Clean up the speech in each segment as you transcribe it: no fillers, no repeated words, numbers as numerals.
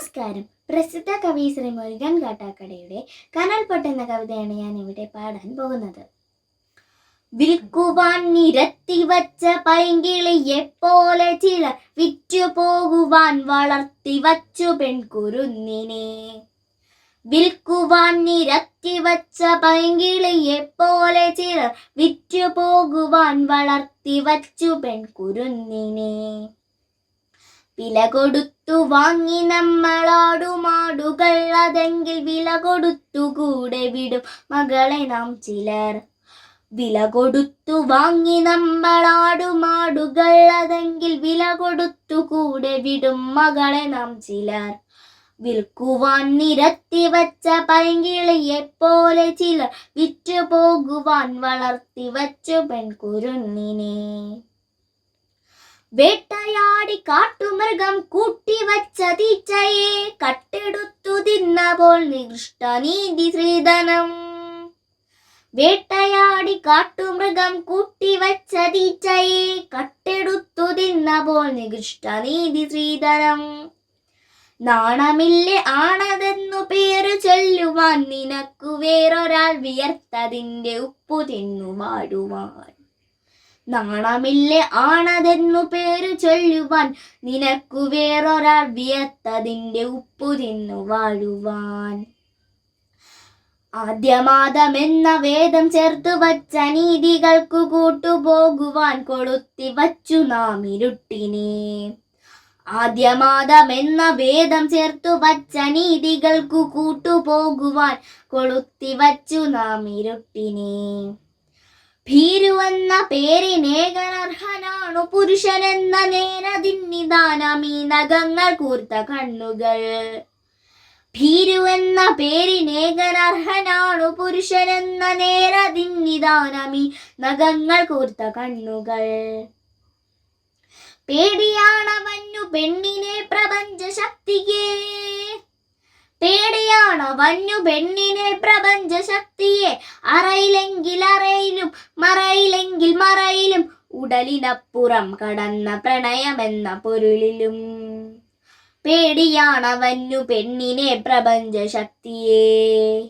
നമസ്കാരം. പ്രസിദ്ധ കവി ശ്രീ മുരുകൻ കാട്ടാക്കടയുടെ കനൽപ്പൊട്ട് എന്ന കവിതയാണ് ഞാൻ ഇവിടെ പാടാൻ പോകുന്നത്. വിൽക്കുവാൻ നിരത്തി വച്ച പൈങ്കിളിയെ പോലെ ചിലർ വിറ്റുപോകുവാൻ വളർത്തി വച്ചു പെൺകുരുന്നിനെ. വിൽക്കുവാൻ നിരത്തി വച്ച പൈങ്കിളിയെ പോലെ ചിലർ വിറ്റുപോകുവാൻ വളർത്തി വച്ചു പെൺകുരുന്നിനെ. വില കൊടുത്തു വാങ്ങി നമ്മളാടുമാടുകൾ, അതെങ്കിൽ വില കൊടുത്തു കൂടെ വിടും മകളെ നാം ചിലർ. വില കൊടുത്തു വാങ്ങി നമ്മളാടുമാടുകൾ, അതെങ്കിൽ വില കൊടുത്തു കൂടെ വിടും മകളെ നാം ചിലർ. വിൽക്കുവാൻ നിരത്തി വച്ച പൈങ്കിളിയെ പോലെ ചിലർ വിറ്റുപോകുവാൻ വളർത്തി വച്ചു പെൺകുരുന്നിനെ. വേട്ടയാടി കാട്ടുമൃഗം കൂട്ടിവച്ച തീച്ചയെ കട്ടെടുത്തു തിന്നപ്പോൾ നികൃഷ്ടനീതി ശ്രീധനം. വേട്ടയാടി കാട്ടുമൃഗം കൂട്ടിവച്ച തീച്ചയെ കട്ടെടുത്തു തിന്നപ്പോൾ നികൃഷ്ടനീതി ശ്രീധനം. നാണമില്ലേ ആണതെന്നു പേരു ചൊല്ലുവാൻ, നിനക്കു വേറൊരാൾ വിയർത്തതിന്റെ ഉപ്പു തിന്നു വാഴുവാൻ. നാണമില്ലേ ആണതെന്നു പേരു ചൊല്ലുവാൻ, നിനക്കു വേറൊരാൾ വിയർത്തതിന്റെ ഉപ്പു തിന്നു വാഴുവാൻ. ആദ്യമാദമെന്ന വേദം ചേർത്തു വച്ച നീതികൾക്കു കൂട്ടുപോകുവാൻ കൊളുത്തി വച്ചു നാം ഇരുട്ടിനെ. ആദ്യമാദമെന്ന വേദം ചേർത്തു വച്ച നീതികൾക്കു കൂട്ടുപോകുവാൻ കൊളുത്തി വച്ചു നാം ഇരുട്ടിനെ. ഭീരുവെന്ന പേരിനേകനർഹനാണു പുരുഷനെന്ന നേരതിന്നിദാനമീ നഖങ്ങൾ കൂർത്ത കണ്ണുകൾ. ഭീരുവെന്ന പേരിനേകനർഹനാണു പുരുഷനെന്ന നേരതിന്നിദാനമീ നഖങ്ങൾ കൂർത്ത കണ്ണുകൾ. പേടിയാണവന്നു പെണ്ണിനെ പ്രപഞ്ച ശക്തിയെ. പേടിയാണവന്നു പെണ്ണിനെ പ്രപഞ്ച ശക്തിയെ. അറയിലെങ്കിൽ അറയിലും മറയിലെങ്കിൽ മറയിലും, ഉടലിനപ്പുറം കടന്ന പ്രണയമെന്ന പൊരുളിലും. പേടിയാണവന്നു പെണ്ണിനെ പ്രപഞ്ച ശക്തിയെ.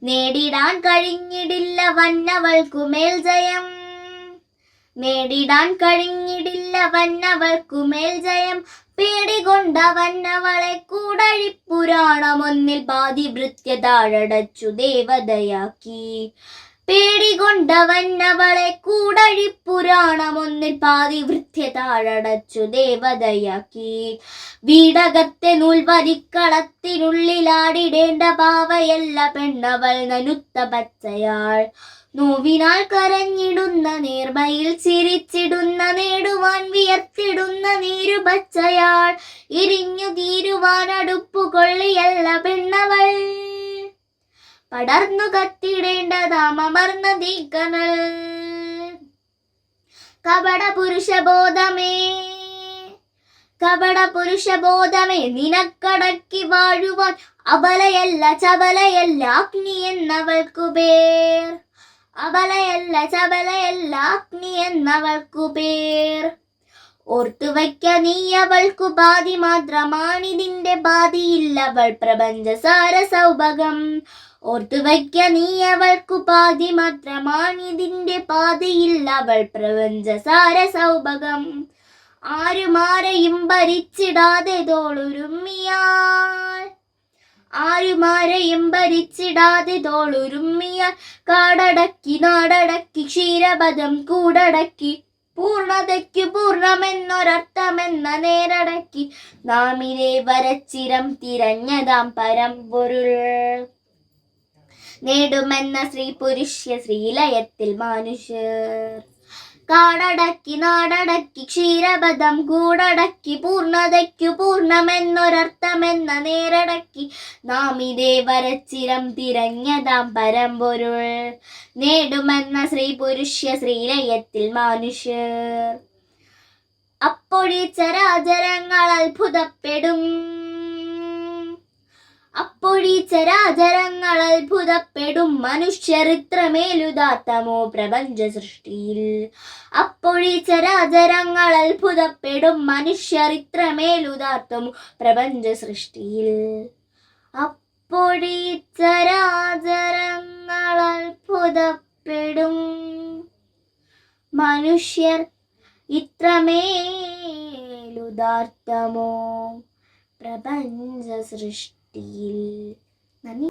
നേടിടാൻ കഴിഞ്ഞിടില്ല വന്നവൾക്കുമേൽ ജയം. നേടിടാൻ കഴിഞ്ഞിടില്ല വന്നവൾക്കുമേൽ ജയം. പേടികൊണ്ടവന്നവളെ കൂടഴിപ്പുരാണമൊന്നിൽ പാതിവൃത്യ താഴടച്ചു ദേവതയാക്കി. പേടികൊണ്ടവന്നവളെ കൂടഴിപ്പുരാണമൊന്നിൽ പാതിവൃത്യ താഴടച്ചു ദേവതയാക്കി. വീടകത്തെ നൂൽവരിക്കളത്തിനുള്ളിലാടിടേണ്ട പാവയല്ല പെണ്ണവൾ നനുത്ത പച്ചയാൾ. നോവിനാൽ കരഞ്ഞിടുന്ന നേർമയിൽ ചിരിച്ചിടുന്ന നേടുവാൻ വിയർത്തിടുന്ന നീരുപച്ചയാൾ. ഇരിഞ്ഞു തീരുവാൻ അടുപ്പുകൊള്ളിയല്ല പെണ്ണവൾ. പടർന്നു കത്തിടേണ്ടതാമർന്ന തീക്കനൽ. കപട പുരുഷബോധമേ കപട പുരുഷബോധമേ നിനക്കടക്കി വാഴുവാൻ അബലയല്ല ചബലയല്ല അഗ്നി എന്നവൾക്കു പേർ. അബലയല്ല ചബലയല്ല അഗ്നി എന്നവൾക്കു പേർ. ഓർത്തുവയ്ക്ക നീ അവൾക്കു പാതി മാത്രമാണിതിന്റെ പാതിയില്ലവൾ പ്രപഞ്ചസാര സൗഭകം. ഓർത്തുവയ്ക്ക നീ അവൾക്കു പാതി മാത്രമാണിതിന്റെ പാതിയില്ലവൾ പ്രപഞ്ചസാര സൗഭകം. ആരുമാരെയും ഭരിച്ചിടാതെ തോളുരുമ്മിയാൽ. ആരുമാരെയും ഭരിച്ചിടാതെ തോളുരുമ്മിയാൽ. കാടടക്കി നാടടക്കി ക്ഷീരപദം കൂടടക്കി. പൂർണ്ണതയ്ക്കു പൂർണ്ണമെന്നൊരർത്ഥമെന്ന നേരടക്കി. നാമിനെ വരച്ചിരം തിരഞ്ഞതാം പരമ്പൊരുൾ. നേടുമെന്ന സ്ത്രീ പുരുഷ്യ ശ്രീലയത്തിൽ മാനുഷ്യർ. കാടടക്കി നാടടക്കി ക്ഷീരപദം കൂടടക്കി. പൂർണ്ണതയ്ക്കു പൂർണ്ണമെന്നൊരർത്ഥമെന്ന നേരടക്കി. നാമിതേ വരച്ചിരം തിരഞ്ഞതാം പരമ്പൊരുൾ. നേടുമെന്ന സ്ത്രീ പുരുഷ്യ ശ്രീലയത്തിൽ മാനുഷ്യർ. അപ്പൊഴി ചരാചരങ്ങൾ അത്ഭുതപ്പെടും. അപ്പൊഴി ചരാചരങ്ങൾ അത്ഭുതപ്പെടും മനുഷ്യരിത്രമേലുദാത്തമോ പ്രപഞ്ച സൃഷ്ടിയിൽ. അപ്പോഴീ ചരാചരങ്ങൾ അത്ഭുതപ്പെടും മനുഷ്യരിത്രമേലുദാത്തമോ പ്രപഞ്ച സൃഷ്ടിയിൽ. അപ്പോഴീ ചരാചരങ്ങൾ അത്ഭുതപ്പെടും മനുഷ്യർ ഇത്രമേലുദാത്തമോ പ്രപഞ്ച സൃഷ്ടിയിൽ. നന്ദി.